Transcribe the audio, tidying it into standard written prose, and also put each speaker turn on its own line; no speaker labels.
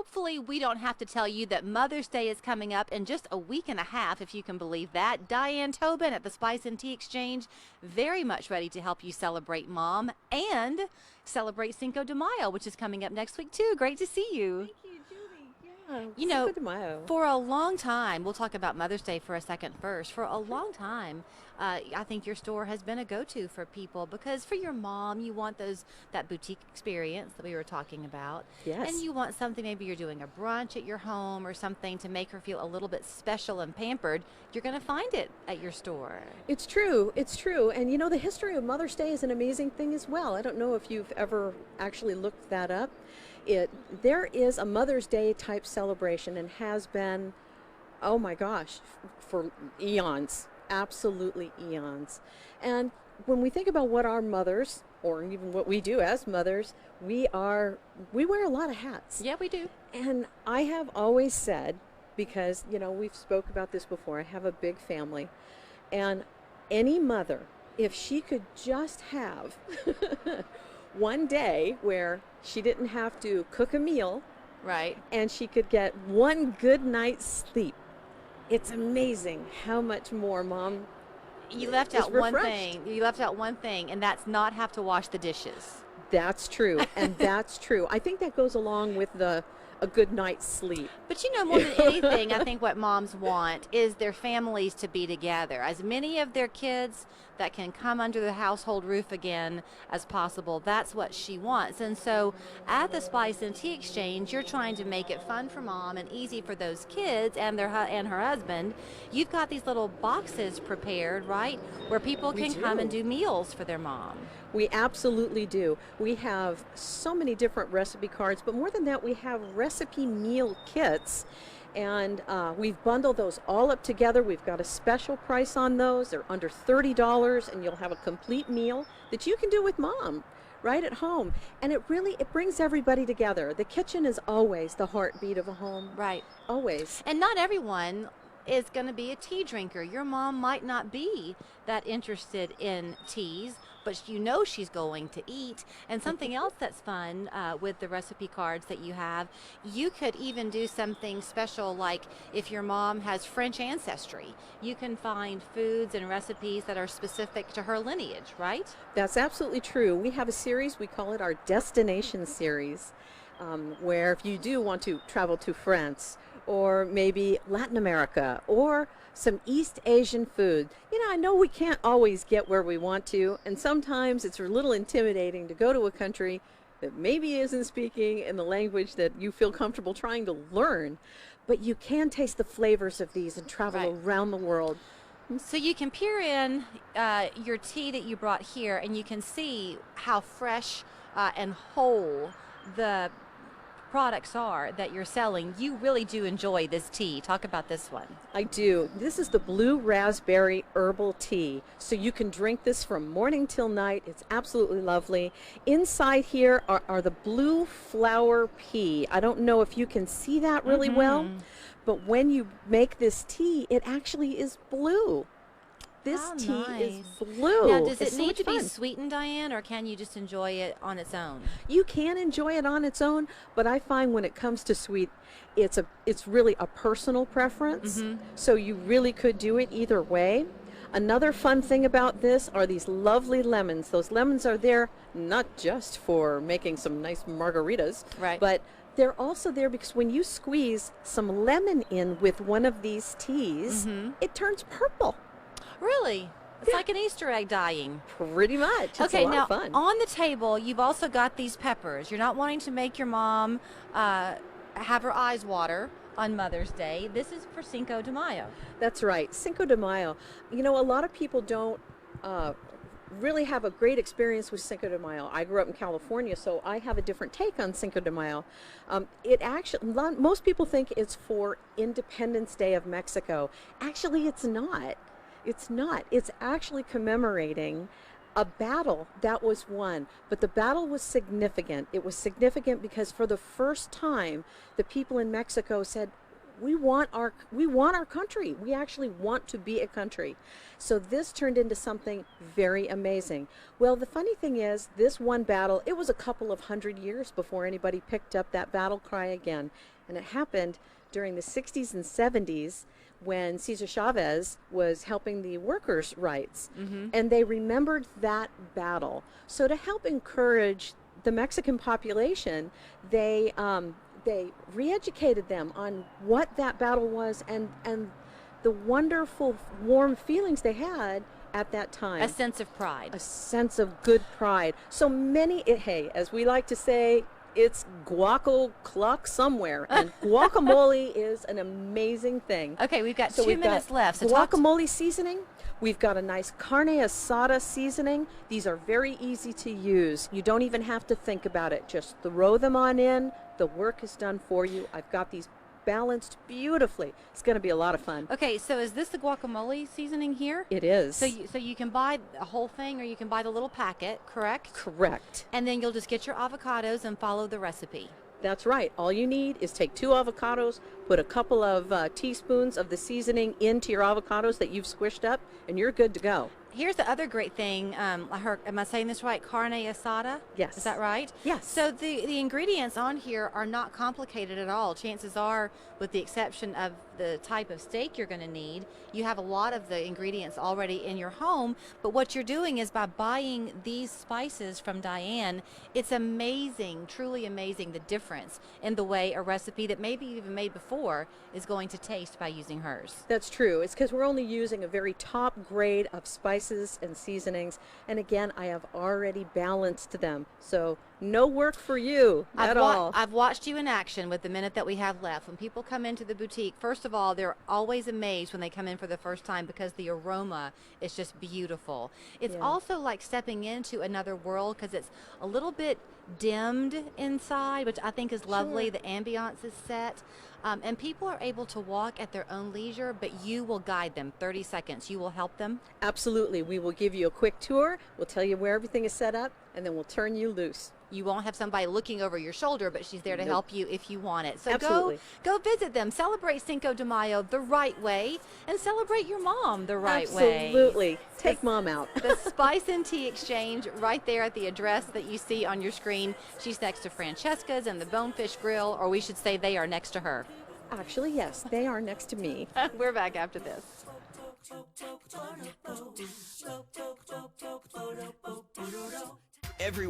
hopefully we don't have to tell you that Mother's Day is coming up in just a week and a half, if you can believe that. Diane Tobin at the Spice and Tea Exchange, very much ready to help you celebrate Mom and celebrate Cinco de Mayo, which is coming up next week too. Great to see you.
Thank you, Julie. Yeah,
You
Cinco
know,
de Mayo.
for a long time, we'll talk about Mother's Day for a second first. For a long time, I think your store has been a go-to for people because for your mom, you want that boutique experience that we were talking about.
Yes.
And you want something, maybe you're doing a brunch at your home or something to make her feel a little bit special and pampered. You're going to find it at your store.
It's true. It's true. And you know, the history of Mother's Day is an amazing thing as well. I don't know if you've ever actually looked that up. There is a Mother's Day type celebration and has been, oh my gosh, for eons, absolutely eons. And when we think about what our mothers, or even what we do as mothers, we wear a lot of hats.
Yeah, we do.
And I have always said, because, you know, we've spoke about this before, I have a big family, and any mother, if she could just have one day where she didn't have to cook a meal,
Right.
and she could get one good night's sleep, it's amazing how much more Mom
You left
is
out one
refreshed.
thing. You left out one thing, and that's not have to wash the dishes.
That's true, and that's true. I think that goes along with a good night's sleep.
But you know, more than anything, I think what moms want is their families to be together. As many of their kids that can come under the household roof again as possible, that's what she wants. And so at the Spice and Tea Exchange, you're trying to make it fun for mom and easy for those kids and and her husband. You've got these little boxes prepared, right, where people
We
can come and
do.
do meals for their mom.
We absolutely do. We have so many different recipe cards, but more than that, we have recipe meal kits. And we've bundled those all up together. We've got a special price on those. They're under $30, and you'll have a complete meal that you can do with Mom right at home. And it brings everybody together. The kitchen is always the heartbeat of a home.
Right.
Always.
And not everyone is going to be a tea drinker. Your mom might not be that interested in teas, but you know she's going to eat. And something else that's fun with the recipe cards that you have, you could even do something special like if your mom has French ancestry, you can find foods and recipes that are specific to her lineage, right?
That's absolutely true. We have a series, we call it our Destination Series, where if you do want to travel to France or maybe Latin America or some East Asian food, you know, I know we can't always get where we want to, and sometimes it's a little intimidating to go to a country that maybe isn't speaking in the language that you feel comfortable trying to learn, but you can taste the flavors of these and travel
Right.
around the world.
So you can peer in your tea that you brought here, and you can see how fresh and whole the products are that you're selling. You really do enjoy this tea. Talk about this one.
I do. This is the blue raspberry herbal tea. So you can drink this from morning till night. It's absolutely lovely. Inside here are the blue flower pea. I don't know if you can see that really well, but when you make this tea, it actually is blue. This
How
tea is
nice.
blue.
Now, does
It's
it
so
need
much
to be
fun.
sweetened, Diane, or can you just enjoy it on its own?
You can enjoy it on its own, but I find when it comes to sweet, it's really a personal preference. So you really could do it either way. Another fun thing about this are these lovely lemons. Those lemons are there not just for making some nice margaritas,
Right.
but they're also there because when you squeeze some lemon in with one of these teas, it turns purple.
Really? It's like an Easter egg dying.
Pretty much. It's
Okay,
a lot
now
of fun.
on the table, you've also got these peppers. You're not wanting to make your mom have her eyes water on Mother's Day. This is for Cinco de Mayo.
That's right, Cinco de Mayo. You know, a lot of people don't really have a great experience with Cinco de Mayo. I grew up in California, so I have a different take on Cinco de Mayo. It actually, most people think it's for Independence Day of Mexico. Actually, it's not. It's not. It's actually commemorating a battle that was won, but the battle was significant. It was significant because for the first time, the people in Mexico said, we want our country. We actually want to be a country. So this turned into something very amazing. Well, the funny thing is, this one battle, it was a couple of 100 years before anybody picked up that battle cry again. And it happened during the 60s and 70s when Cesar Chavez was helping the workers' rights. And they remembered that battle. So to help encourage the Mexican population, they re-educated them on what that battle was and the wonderful warm feelings they had at that time.
A sense of pride.
A sense of good pride. So many, hey, as we like to say, it's guaco cluck somewhere, and guacamole is an amazing thing.
Okay, we've got
So
2
we've
minutes
got
left. So
guacamole seasoning. We've got a nice carne asada seasoning. These are very easy to use. You don't even have to think about it. Just throw them on in. The work is done for you. I've got these balanced beautifully. It's going to be a lot of fun.
Okay, so is this the guacamole seasoning here?
It is.
So you can buy a whole thing or you can buy the little packet, correct?
Correct.
And then you'll just get your avocados and follow the recipe.
That's right. All you need is take 2 avocados, put a couple of teaspoons of the seasoning into your avocados that you've squished up, and you're good to go.
Here's the other great thing. Am I saying this right? Carne asada?
Yes.
Is that right?
Yes.
So the ingredients on here are not complicated at all. Chances are, with the exception of the type of steak you're going to need, you have a lot of the ingredients already in your home. But what you're doing is by buying these spices from Diane, it's amazing, truly amazing, the difference in the way a recipe that maybe you've even made before is going to taste by using hers.
That's true. It's because we're only using a very top grade of spices and seasonings. And again, I have already balanced them. So no work for you at all.
I've watched you in action with the minute that we have left. When people come into the boutique, first of all, they're always amazed when they come in for the first time because the aroma is just beautiful. It's
Yeah.
also like stepping into another world because it's a little bit dimmed inside, which I think is lovely.
Sure.
The ambiance is set. And people are able to walk at their own leisure, but you will guide them. 30 seconds. You will help them.
Absolutely. We will give you a quick tour. We'll tell you where everything is set up, and then we'll turn you loose.
You won't have somebody looking over your shoulder, but she's there to
Nope.
help you if you want it. So
Absolutely.
go visit them. Celebrate Cinco de Mayo the right way, and celebrate your mom the right way.
Absolutely. Take mom out.
The Spice and Tea Exchange right there at the address that you see on your screen. She's next to Francesca's and the Bonefish Grill, or we should say they are next to her.
Actually, yes, they are next to me.
We're back after this.
Everyone